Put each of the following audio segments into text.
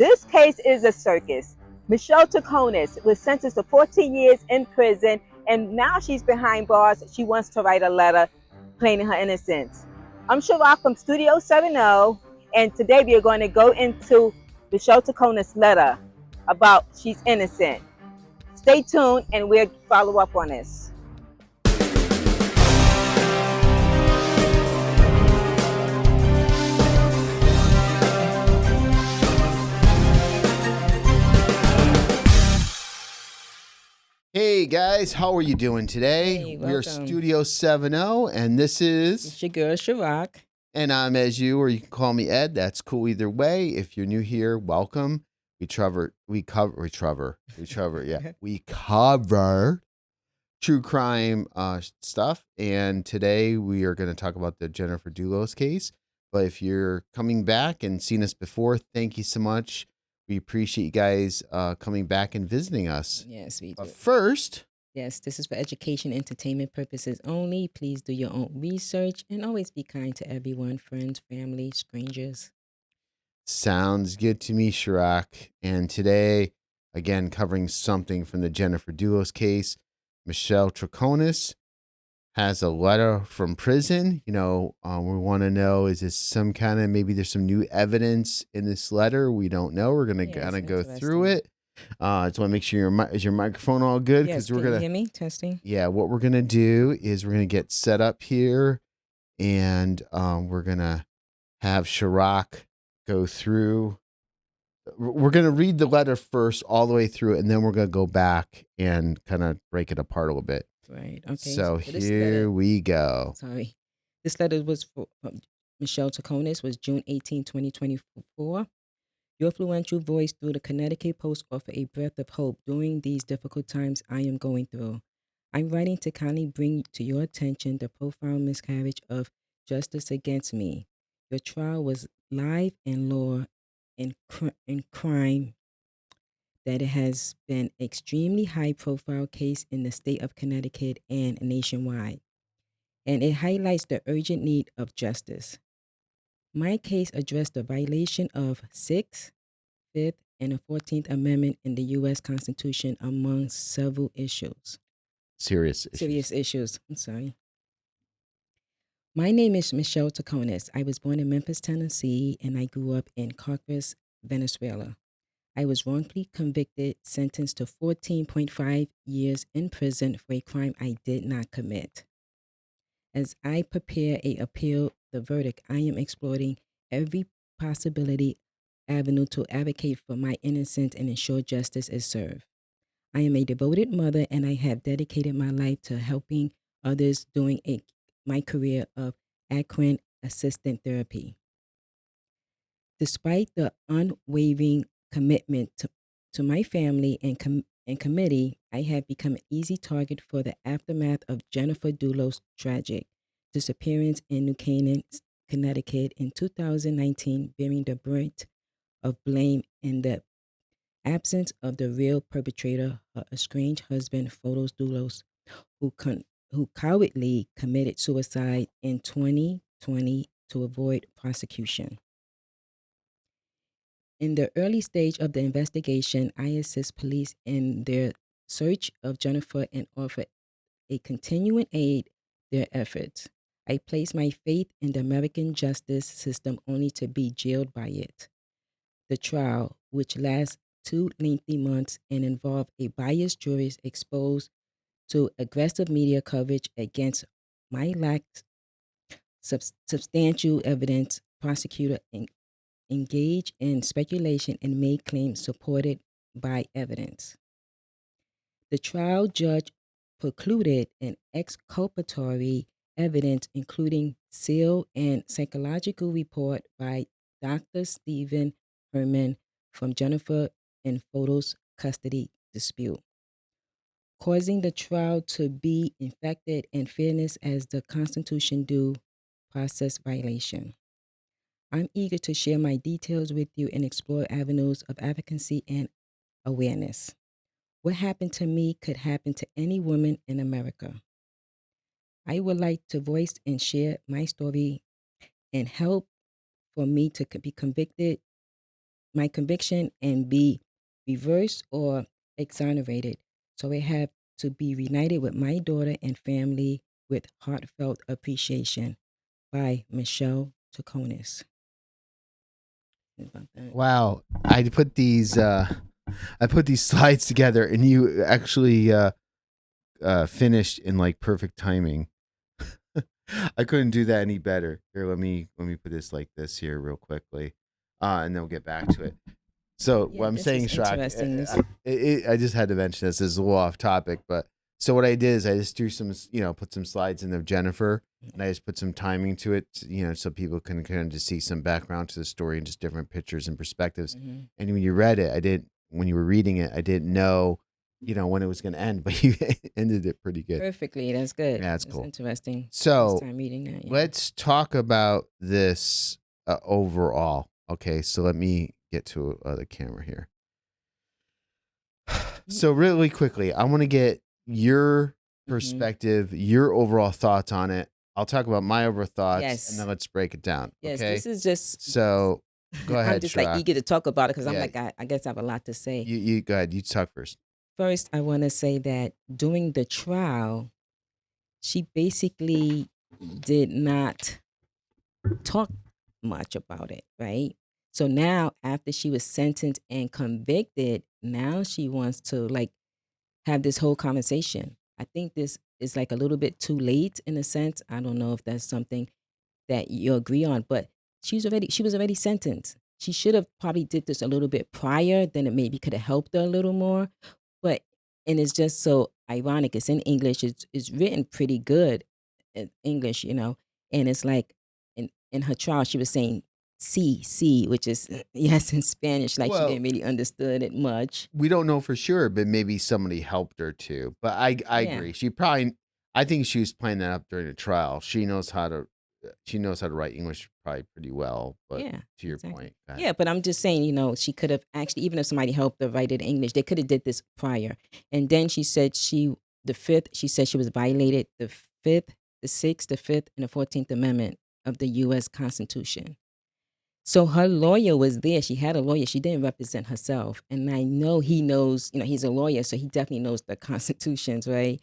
This case is a circus. Michelle Troconis was sentenced to 14 years in prison, and now she's behind bars. She wants to write a letter claiming her innocence. I'm Sharaf from Studio 70, and today we are going to go into Michelle Troconis' letter about she's innocent. Stay tuned, and we'll follow up on this. Hey guys, how are you doing today? Hey, We're welcome. Studio 70, and this is, It's your girl, Sharak. and I'm as you, or you can call me Ed. That's cool either way. If you're new here, welcome. We cover true crime stuff, and today we are going to talk about the Jennifer Dulos case. But if you're coming back and seen us before, thank you so much. We appreciate you guys coming back and visiting us. Yes, we do. But first, Yes, this is for education, entertainment purposes only. Please do your own research and always be kind to everyone, friends, family, strangers. sounds good to me, Shirak. And today, again, covering something from the Jennifer Dulos case. Michelle Troconis has a letter from prison. We want to know, is this some kind of, maybe there's some new evidence in this letter? We don't know. We're going to kind of go through it. I just want to make sure is your microphone all good? Yes, can you hear me? Testing. Yeah, what we're going to do is we're going to get set up here, and we're going to have Shirak go through. We're going to read the letter first all the way through, and then we're going to go back and kind of break it apart a little bit. Right. Okay. So here we go. Sorry. This letter was for Michelle Troconis, was June 18, 2024. Your influential voice through the Connecticut Post offer a breath of hope during these difficult times I am going through. I'm writing to kindly bring to your attention the profound miscarriage of justice against me. Your trial was live and law and crime that it has been extremely high profile case in the state of Connecticut and nationwide, and it highlights the urgent need of justice. My case addressed the violation of 6th, 5th, and the 14th Amendment in the U.S. Constitution among several issues. Serious issues. I'm sorry. My name is Michelle Troconis. I was born in Memphis, Tennessee, and I grew up in Caracas, Venezuela. I was wrongfully convicted, sentenced to 14.5 years in prison for a crime I did not commit. As I prepare a appeal the verdict, I am exploring every possibility avenue to advocate for my innocence and ensure justice is served. I am a devoted mother, and I have dedicated my life to helping others during my career of equine assistant therapy. Despite the unwavering commitment to my family and committee, I have become an easy target for the aftermath of Jennifer Dulos' tragic disappearance in New Canaan, Connecticut in 2019, bearing the brunt of blame and the absence of the real perpetrator, her estranged husband, Photos Dulos, who cowardly committed suicide in 2020 to avoid prosecution. In the early stage of the investigation, I assist police in their search of Jennifer and offer a continuing aid their efforts. I place my faith in the American justice system only to be jailed by it. The trial, which lasts 2 lengthy months and involved a biased jury exposed to aggressive media coverage against my lack substantial evidence, prosecutor engaged in speculation and made claims supported by evidence. The trial judge precluded an exculpatory evidence, including seal and psychological report by Dr. Stephen Herman from Jennifer and Photos custody dispute, causing the trial to be infected and fairness as the Constitution due process violation. I'm eager to share my details with you and explore avenues of advocacy and awareness. What happened to me could happen to any woman in America. I would like to voice and share my story and help for me to be convicted my conviction and be reversed or exonerated. So I have to be reunited with my daughter and family with heartfelt appreciation by Michelle Troconis. About that. Wow, I put these slides together, and you actually finished in like perfect timing. I couldn't do that any better. Here, let me put this like this here real quickly, and then we'll get back to it. So what Yeah, I'm this saying, is Shrak, interesting. This, I just had to mention this. This is a little off topic, but so what I did is I just threw some, put some slides in of Jennifer, and I just put some timing to it, so people can kind of just see some background to the story and just different pictures and perspectives. Mhm. And when you read it, when you were reading it, I didn't know, when it was going to end, but you ended it pretty good. Perfectly. That's good. Yeah, that's That's cool. interesting. First So time reading that. Yeah. let's talk about this overall. Okay, so let me get to the camera here. So really quickly, I want to get your perspective, your overall thoughts on it. I'll talk about my overall thoughts, Yes. and then let's break it down. Yes, Okay. this is just. So go ahead, I'm just like Shrak. eager to talk about it because I'm Yeah. like I guess I have a lot to say. You go ahead. You talk first. First, I want to say that during the trial, she basically did not talk much about it, right? So now, after she was sentenced and convicted, now she wants to like have this whole conversation. I think this is like a little bit too late in a sense. I don't know if that's something that you agree on, but she was already sentenced. She should have probably did this a little bit prior, then it maybe could have helped her a little more. But and it's just so ironic. It's in English. It's written pretty good in English, and it's like in her trial she was saying see, which is yes in Spanish, like she Well, didn't really understood it much. we don't know for sure, but maybe somebody helped her too. But I Yeah. agree. I think she was playing that up during the trial. She knows how to write English probably pretty well. But Yeah, to your exactly. point, go ahead. Yeah, but I'm just saying, she could have actually, even if somebody helped her write it in English, they could have did this prior. And then she said the fifth, she said she was violated the fifth, the sixth, the fifth, and the 14th Amendment of the U.S. Constitution. So her lawyer was there. She had a lawyer. She didn't represent herself. And I know he knows, he's a lawyer, so he definitely knows the constitutions, right?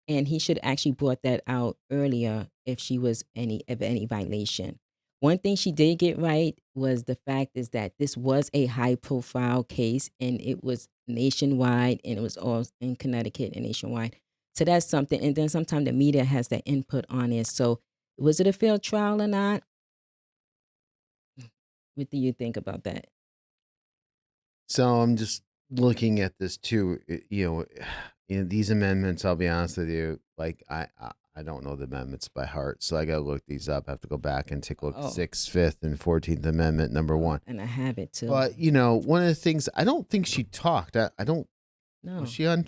And he should actually brought that out earlier if she was any violation. One thing she did get right was the fact is that this was a high profile case and it was nationwide and it was all in Connecticut and nationwide. So that's something. And then sometimes the media has that input on it. So was it a fair trial or not? What do you think about that? So I'm just looking at this too. These amendments. I'll be honest with you. Like I don't know the amendments by heart, so I got to look these up. I have to go back and take a look. Oh. 6th, 5th, and 14th Amendment, number 1. And I have it too. But one of the things I don't think she talked. I don't. No. Was she on?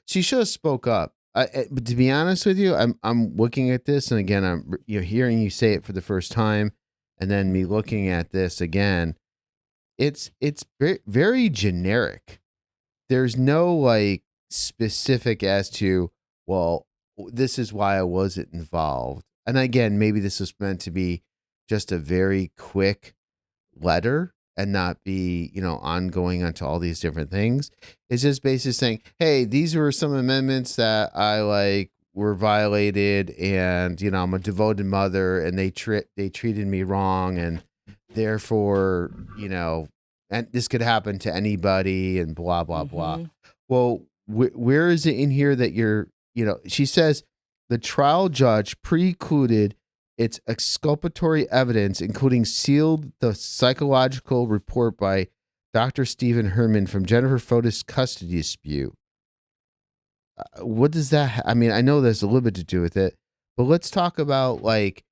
She should have spoke up. But to be honest with you, I'm looking at this, and again, I'm hearing you say it for the first time, and then me looking at this again. It's very, very generic. There's no like specific as to, well, this is why I wasn't involved. And again, maybe this was meant to be just a very quick letter and not be, ongoing onto all these different things. It's just basically saying, hey, these were some amendments that I like were violated, and I'm a devoted mother, and they treated me wrong, and therefore, and this could happen to anybody, and blah blah blah. Mhm. Well, where is it in here that she says the trial judge precluded its exculpatory evidence, including sealed the psychological report by Dr. Stephen Herman from Jennifer Fotis custody dispute. What does that? I mean, I know there's a little bit to do with it, but let's talk about like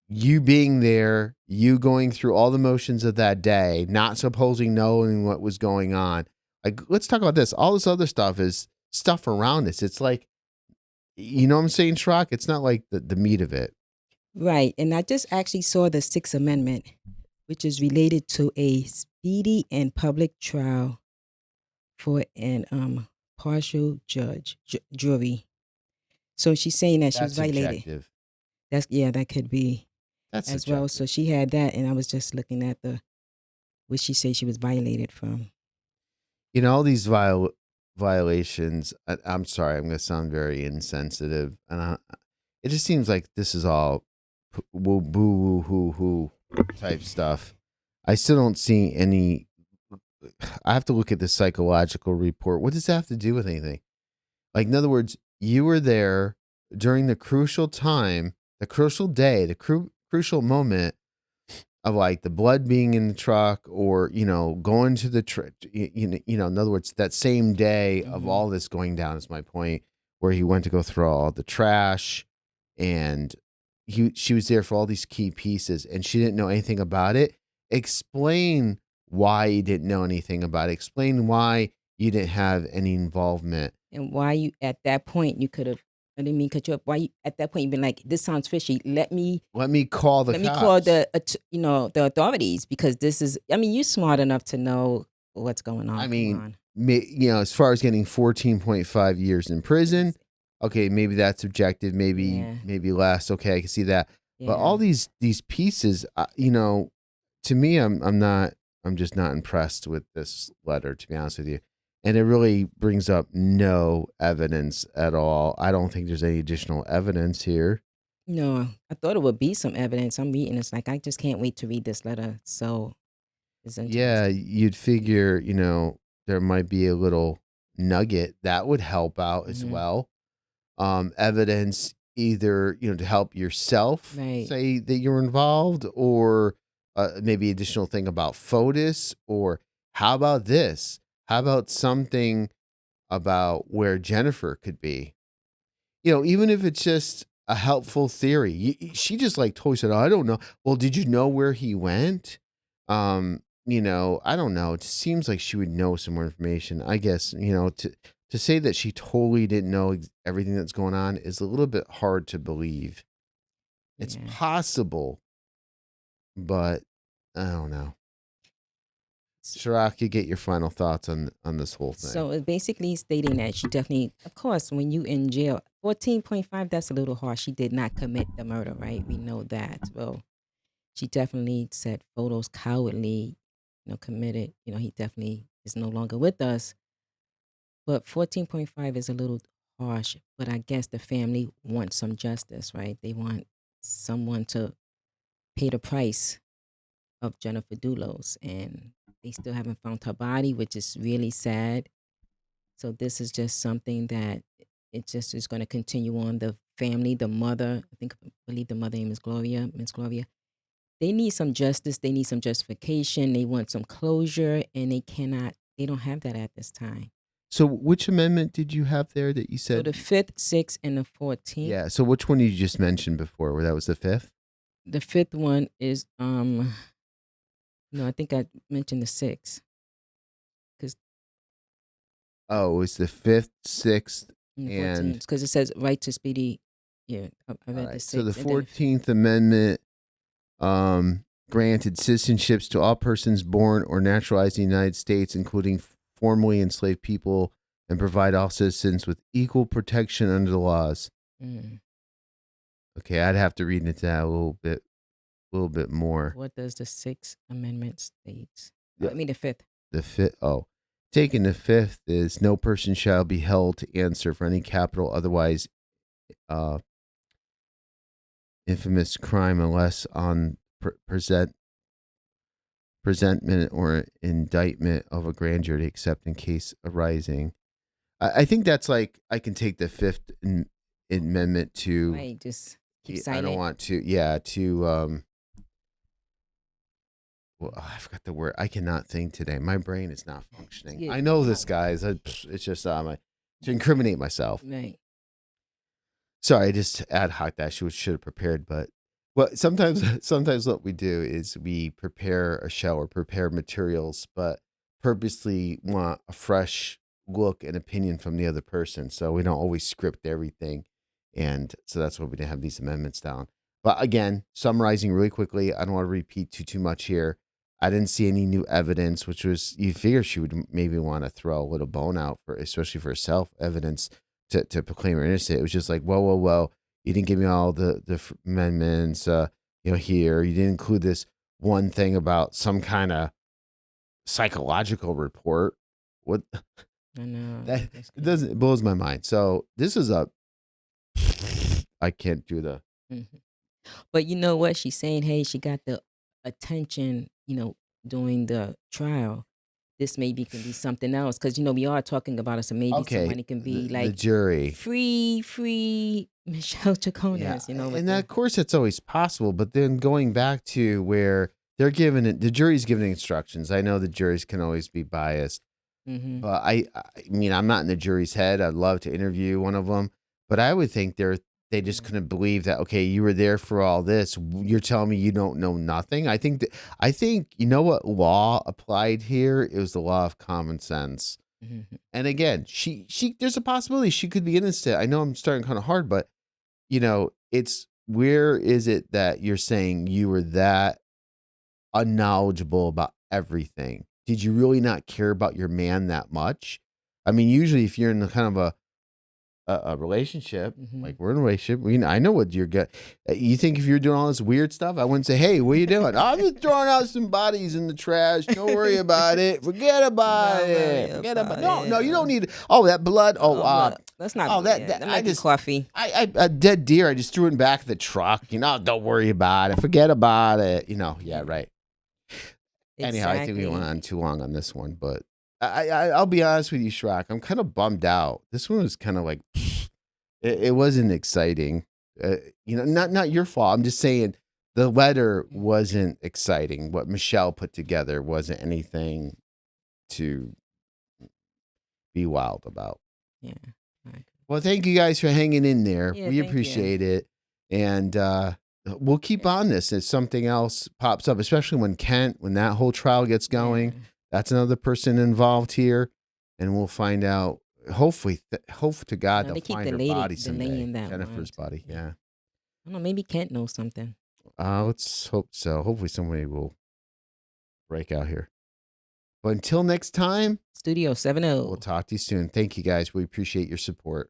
you being there, you going through all the motions of that day, not supposing knowing what was going on. Like, let's talk about this. All this other stuff is stuff around us. It's like, you know what I'm saying, Shrock? It's not like the meat of it. Right. And I just actually saw the Sixth Amendment, which is related to a speedy and public trial for an partial jury. So she's saying that she was That's violated. subjective. That could be That's as subjective. well. So she had that, and I was just looking at the Would she say she was violated from? All these violations. I'm sorry, I'm going to sound very insensitive, and it just seems like this is all woo boo woo hoo hoo type stuff. I still don't see any. I have to look at the psychological report. What does that have to do with anything? Like, in other words, you were there during the crucial time, the crucial day, the crucial moment of like the blood being in the truck, or going to the in other words, that same day of Mm-hmm. all this going down is my point, where he went to go throw all the trash, and she was there for all these key pieces, and she didn't know anything about it. Explain why you didn't know anything about it. Explain why you didn't have any involvement. And why you at that point you could have? I didn't mean to cut you up. Why you at that point you been like, this sounds fishy. Let me Call the call cops. the authorities, because this is. I mean, you're smart enough to know what's going on. I Come mean, on. as far as getting 14.5 years in prison, okay, maybe that's objective, maybe Yeah. maybe less. Okay, I can see that. But Yeah. all these pieces, to me, I'm just not impressed with this letter, to be honest with you. And it really brings up no evidence at all. I don't think there's any additional evidence here. No, I thought it would be some evidence. I'm reading. It's like I just can't wait to read this letter. So it's Yeah, interesting. you'd figure, there might be a little nugget that would help out as Mm-hmm. well. Evidence either, to help yourself Right. say that you're involved, or maybe additional thing about FOTUS, or how about this? How about something about where Jennifer could be? Even if it's just a helpful theory. She just like totally said, "Oh, I don't know." Well, did you know where he went? I don't know. It seems like she would know some more information. I guess, to say that she totally didn't know everything that's going on is a little bit hard to believe. It's Yeah. possible, but I don't know. Shirak, you get your final thoughts on this whole thing. So it's basically stating that she definitely, of course, when you in jail, 14.5, that's a little harsh. She did not commit the murder, right? We know that. Well, she definitely said photos cowardly, committed. He definitely is no longer with us. But 14.5 is a little harsh. But I guess the family wants some justice, right? They want someone to pay the price of Jennifer Dulos, and they still haven't found her body, which is really sad. So this is just something that it just is going to continue on. The family, the mother, believe the mother name is Gloria, Miss Gloria. They need some justice. They need some justification. They want some closure, and they don't have that at this time. So which amendment did you have there that you So said? the 5th, 6th, and the 14th. Yeah. So which one did you just mentioned before? Where that was the 5th? The 5th one is no, I think I mentioned the 6th. Oh, it was the 5th, 6th, And the and 14th, because it says right to speedy. Yeah, I all read the right. So the 6th. And then 14th Amendment granted citizenships to all persons born or naturalized in the United States, including formerly enslaved people, and provide all citizens with equal protection under the laws. Okay, I'd have to read into that a little bit more. what does the 6th Amendment state? Yeah. I mean the 5th. The 5th. Oh, taking the 5th is no person shall be held to answer for any capital otherwise infamous crime unless on presentment or indictment of a grand jury except in case arising. I think that's like I can take the 5th amendment to. Right, just keep I citing don't it. want to. Yeah, to. Well, I forgot the word. I cannot think today. My brain is not functioning. Yeah, I know this, guys. It's just to incriminate myself. Right. Sorry, I just ad hoc that should have prepared, but well, sometimes what we do is we prepare a show or prepare materials, but purposely want a fresh look and opinion from the other person, so we don't always script everything, and so that's why we didn't have these amendments down. But again, summarizing really quickly, I don't want to repeat too much here. I didn't see any new evidence, which was you figure she would maybe want to throw a little bone out for, especially for herself, evidence to proclaim her innocent. It was just like, whoa. You didn't give me all the amendments, here. You didn't include this one thing about some kind of psychological report. What I know. that That's it crazy. doesn't, it blows my mind. So this is a, I can't do the, Mhm. But you know what? She's saying, hey, she got the attention, during the trial. This maybe can be something else. Because, we are talking about it. So maybe okay, somebody can be the like, jury. free Michelle Yeah, Troconis, with and the. of course it's always possible, but then going back to where they're giving it, the jury's giving instructions. I know the juries can always be biased, Mm-hmm. but I mean, I'm not in the jury's head. I'd love to interview one of them, but I would think they just couldn't believe that. Okay, you were there for all this. You're telling me you don't know nothing. I think you know what law applied here. It was the law of common sense. Mm-hmm. And again, she there's a possibility she could be innocent. I know I'm starting kind of hard, but it's where is it that you're saying you were that unknowledgeable about everything? Did you really not care about your man that much? I mean, usually if you're in a kind of a relationship, Mm-hmm. like we're in a relationship, I know what you're good. You think if you're doing all this weird stuff, I wouldn't say, "Hey, what are you doing?" I'm just throwing out some bodies in the trash. Don't worry about it. Forget about Don't worry it. Forget about. about No, you don't it. need. Oh, that blood. Oh, Let's not. oh, Yeah, that that I might be just. coffee. I a dead deer. I just threw it in the back of the truck. Don't worry about it. Forget about it. Yeah, right. Anyhow, I think we went Exactly. on too long on this one, but I'll be honest with you, Shrock. I'm kind of bummed out. This one was kind of like it wasn't exciting. Not your fault. I'm just saying the letter wasn't exciting. What Michelle put together wasn't anything to be wild about. Yeah. Right. Well, thank you guys for hanging in there. Yeah. We Thank you. appreciate it. And we'll keep on this if something else pops up, especially when that whole trial gets going. Yeah. That's another person involved here. And we'll find out. Hopefully, hope to God they'll They keep find her body someday. delaying that Jennifer's one. body. Yeah. I don't know. Maybe Kent knows something. Let's hope so. Hopefully, somebody will break out here. But until next time, Studio 70. we'll talk to you soon. Thank you guys. We appreciate your support.